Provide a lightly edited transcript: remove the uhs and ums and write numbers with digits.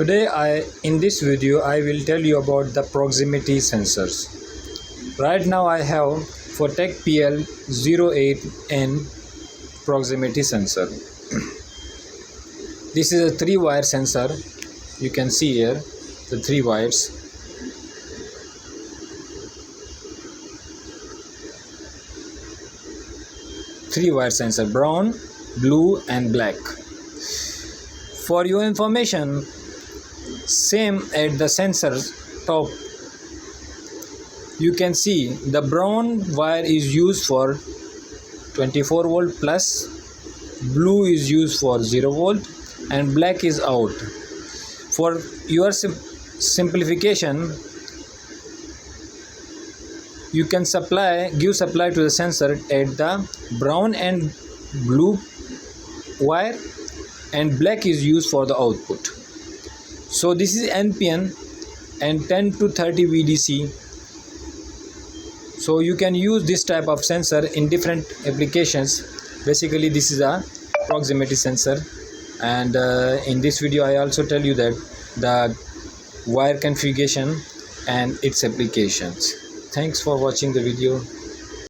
Today in this video I will tell you about the proximity sensors. Right now I have FOTEC PL08N proximity sensor. This is a 3-wire sensor. You can see here the 3 wires. Three-wire sensor, brown, blue and black. For your information, same at the sensor top, you can see the brown wire is used for 24 volt plus, blue is used for 0 volt and black is out. For your simplification, you can give supply to the sensor at the brown and blue wire, and black is used for the output. So this is NPN and 10 to 30 VDC. So you can use this type of sensor in different applications. Basically this is a proximity sensor, and in this video I also tell you that the wire configuration and its applications. Thanks for watching the video.